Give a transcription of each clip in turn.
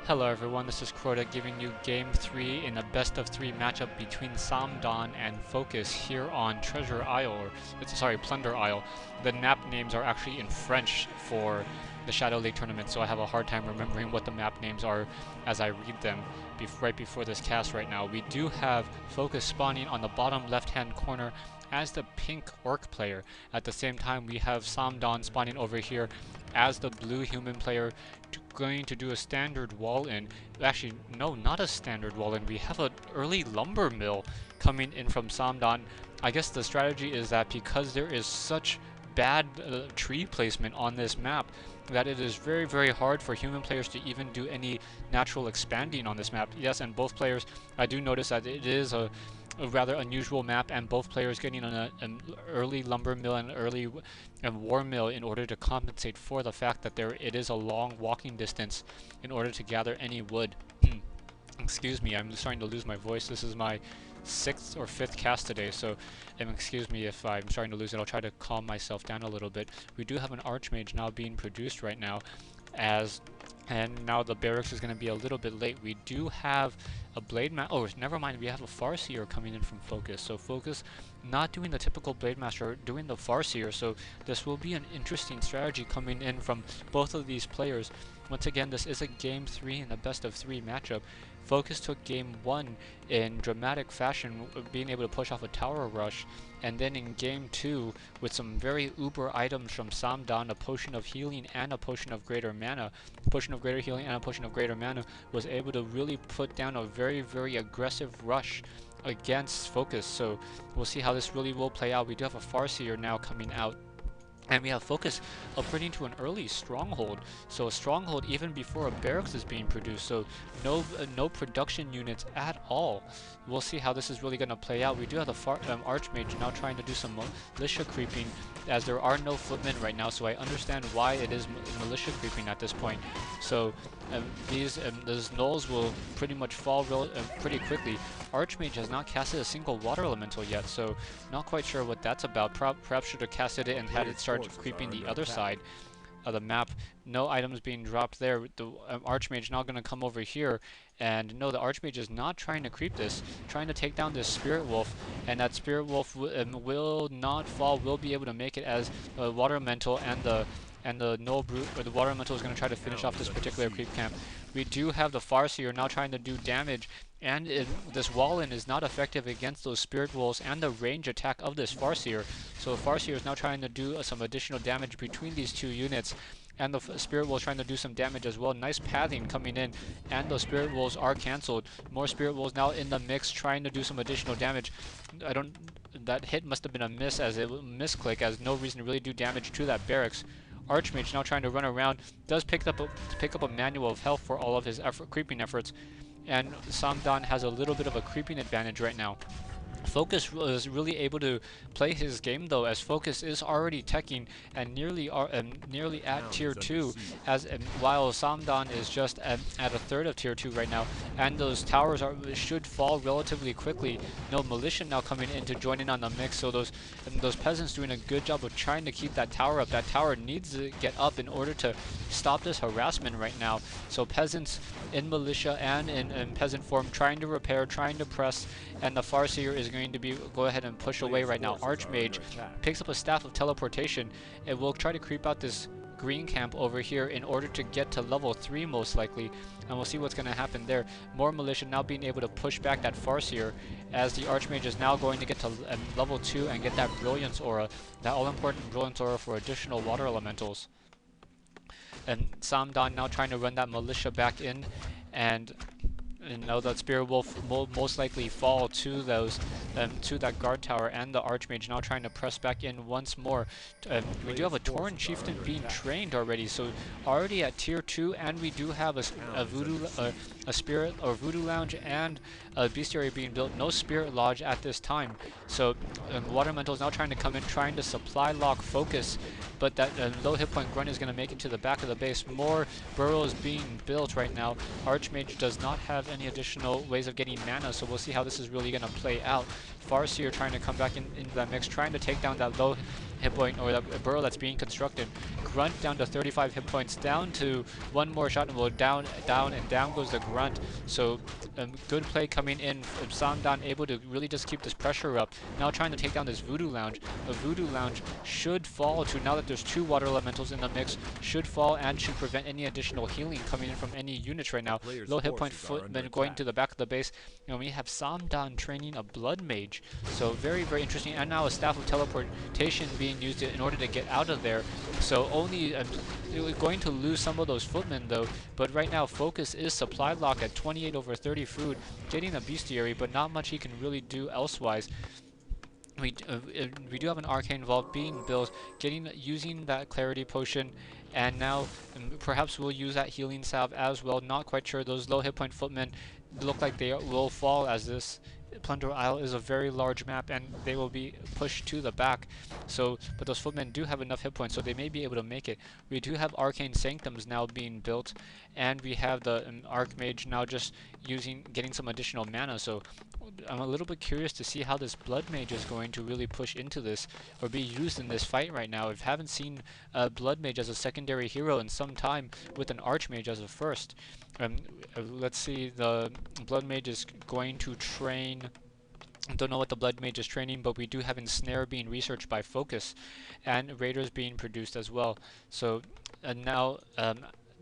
Hello everyone, this is Crota giving you Game 3 in a best of 3 matchup between Th000 and Focus here on Treasure Isle, sorry, Plunder Isle. The map names are actually in French for the Shadow League tournament, so I have a hard time remembering what the map names are as I read them right before this cast right now. We do have Focus spawning on the bottom left-hand corner as the pink orc player. At the same time, we have Th000 spawning over here as the blue human player, going to do a standard wall in. Actually, no, not a standard wall in. We have an early lumber mill coming in from Th000. I guess the strategy is that because there is such bad tree placement on this map, that it is very, very hard for human players to even do any natural expanding on this map. Yes, and both players, I do notice that it is a rather unusual map, and both players getting on an early lumber mill and early war mill in order to compensate for the fact that it is a long walking distance in order to gather any wood. Excuse me, I'm starting to lose my voice. This is my 6th or 5th cast today, so excuse me if I'm starting to lose it. I'll try to calm myself down a little bit. We do have an Archmage now being produced right now, and now the barracks is going to be a little bit late. We do have a blade master. Oh, never mind. We have a Farseer coming in from Focus. So Focus not doing the typical blade master, doing the Farseer. So this will be an interesting strategy coming in from both of these players. Once again, this is a game 3 in a best of 3 matchup. Focus took game 1 in dramatic fashion, being able to push off a tower rush, and then in game 2 with some very uber items from Th000, a potion of healing and a potion of greater mana. A potion of greater healing and a potion of greater mana was able to really put down a very, very aggressive rush against Focus. So we'll see how this really will play out. We do have a Farseer now coming out, and we have Focus upgrading to an early stronghold. So a stronghold even before a barracks is being produced. So no production units at all. We'll see how this is really going to play out. We do have the Archmage now trying to do some militia creeping, as there are no footmen right now. So I understand why it is militia creeping at this point. So those gnolls will pretty much fall pretty quickly. Archmage has not casted a single water elemental yet, so not quite sure what that's about. Perhaps should have casted it and had it start creeping the other side of the map. No items being dropped there. The Archmage now going to come over here, and no, the Archmage is not trying to creep this, trying to take down this Spirit Wolf, and that Spirit Wolf will not fall, will be able to make it as a water elemental, and the Null Brute, or the water elemental, is going to try to finish off this particular creep camp. We do have the Farseer now trying to do damage, and this wall-in is not effective against those Spirit Wolves and the range attack of this Farseer. So the Farseer is now trying to do some additional damage between these two units, and the Spirit Wolves trying to do some damage as well. Nice pathing coming in, and those Spirit Wolves are cancelled. More Spirit Wolves now in the mix, trying to do some additional damage. That hit must have been a miss, as it misclick, as no reason to really do damage to that barracks. Archmage now trying to run around, does pick up a manual of health for all of his creeping efforts, and Th000 has a little bit of a creeping advantage right now. Focus is really able to play his game though, as Focus is already teching and nearly at tier 2, while Th000 is just at a third of tier 2 right now, and those towers should fall relatively quickly. No militia now coming in to join in on the mix, so those peasants doing a good job of trying to keep that tower up. That tower needs to get up in order to stop this harassment right now. So peasants in militia and in peasant form trying to repair, trying to press, and the Farseer is going to go ahead and push away right now. Archmage picks up a Staff of Teleportation and will try to creep out this green camp over here in order to get to level 3 most likely, and we'll see what's going to happen there. More militia now being able to push back that Farseer, as the Archmage is now going to get to level 2 and get that Brilliance Aura, that all-important Brilliance Aura for additional water elementals. And Th000 now trying to run that militia back in, and know that Spirit Wolf will most likely fall to to that guard tower, and the Archmage now trying to press back in once more. We do have a Tauren Chieftain being trained already, so already at tier 2, and we do have a Spirit or Voodoo Lounge and a Bestiary being built. No Spirit Lodge at this time, so Water Elemental is now trying to come in, trying to supply lock Focus, but that low hit point Grunt is going to make it to the back of the base. More burrows being built right now. Archmage does not have any additional ways of getting mana, so we'll see how this is really going to play out. Farseer trying to come back into that mix, trying to take down that low hit point, or that burrow that's being constructed. Grunt down to 35 hit points, down to one more shot, and down, and down goes the Grunt. So good play coming in. Samdan able to really just keep this pressure up. Now trying to take down this Voodoo Lounge. A Voodoo Lounge should fall to, now that there's 2 water elementals in the mix, should fall and should prevent any additional healing coming in from any units right now. Low hit point footman going to the back of the base. And we have Samdan training a Blood Mage. So very, very interesting. And now a Staff of Teleportation being used in order to get out of there. So only going to lose some of those footmen though. But right now Focus is supply lock at 28 over 30 food, getting a Bestiary, but not much he can really do elsewise. We do have an Arcane Vault being built, using that Clarity Potion, and now perhaps we'll use that Healing Salve as well. Not quite sure. Those low hit point footmen look like they will fall, as this Plunder Isle is a very large map and they will be pushed to the back. So, but those footmen do have enough hit points, so they may be able to make it. We do have Arcane Sanctums now being built, and we have the Archmage now just getting some additional mana. So I'm a little bit curious to see how this Blood Mage is going to really push into this or be used in this fight right now. I haven't seen Blood Mage as a secondary hero in some time, with an Archmage as a first. Let's see, the Blood Mage is going to train. I don't know what the Blood Mage is training, but we do have Ensnare being researched by Focus, and Raiders being produced as well. So now,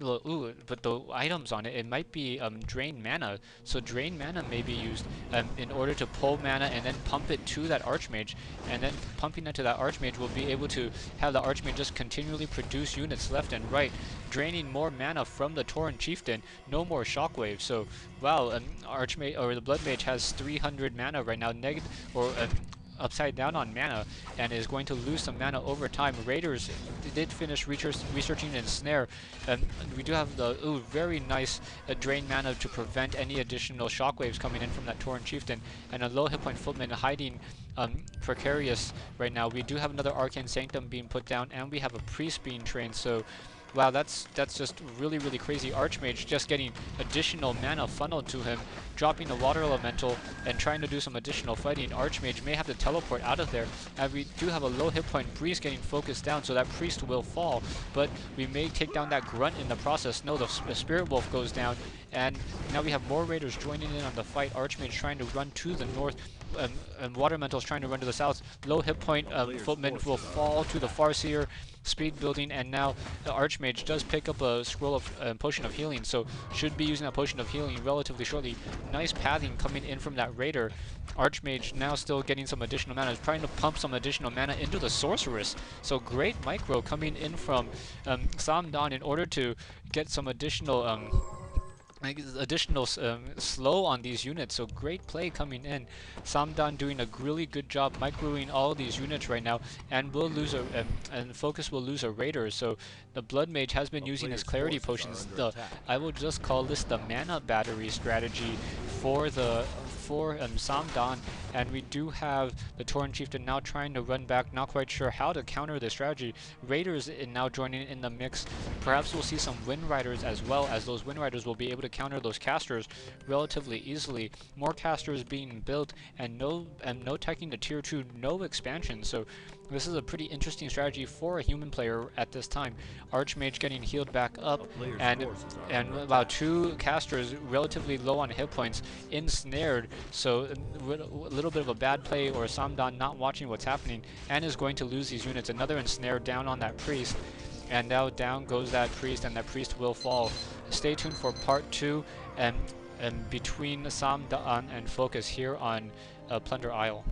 ooh, but the items on it might be Drain Mana. So Drain Mana may be used in order to pull mana and then pump it to that Archmage. And then pumping it to that Archmage will be able to have the Archmage just continually produce units left and right, draining more mana from the Tauren Chieftain. No more Shockwave. So wow, Archmage, or the Blood Mage, has 300 mana right now, upside down on mana, and is going to lose some mana over time. Raiders did finish researching Ensnare. We do have the very nice drain mana to prevent any additional shockwaves coming in from that Tauren Chieftain, and a low hit point footman hiding Precarious right now. We do have another Arcane Sanctum being put down, and we have a Priest being trained. So wow, that's just really, really crazy. Archmage just getting additional mana funneled to him, dropping the Water Elemental and trying to do some additional fighting. Archmage may have to teleport out of there, and we do have a low hit point Priest getting focused down, so that Priest will fall, but we may take down that Grunt in the process. No, the Spirit Wolf goes down, and now we have more Raiders joining in on the fight. Archmage trying to run to the north, and Water Elemental's trying to run to the south. Low hit point footman will fall to the Farseer, speed building, and now the Archmage does pick up a scroll of Potion of Healing, so should be using that Potion of Healing relatively shortly. Nice pathing coming in from that Raider. Archmage now still getting some additional mana, trying to pump some additional mana into the Sorceress. So great micro coming in from Samdan in order to get some additional slow on these units. So great play coming in. Samdan doing a really good job microing all these units right now, and will lose and Focus will lose a Raider. So the Blood Mage has been using his Clarity Potions. I will just call this the mana battery strategy for Samdan, and we do have the Tauren Chieftain now trying to run back, not quite sure how to counter this strategy. Raiders now joining in the mix. Perhaps we'll see some Wind Riders as well, as those Wind Riders will be able to counter those casters relatively easily. More casters being built, and no teching to tier 2, no expansion. So this is a pretty interesting strategy for a human player at this time. Archmage getting healed back up, and about 2 casters relatively low on hit points, ensnared. So a little bit of a bad play, or Samdan not watching what's happening, and is going to lose these units. Another ensnare down on that Priest, and now down goes that Priest, and that Priest will fall. Stay tuned for part 2 and between Samdan and Focus here on Plunder Isle.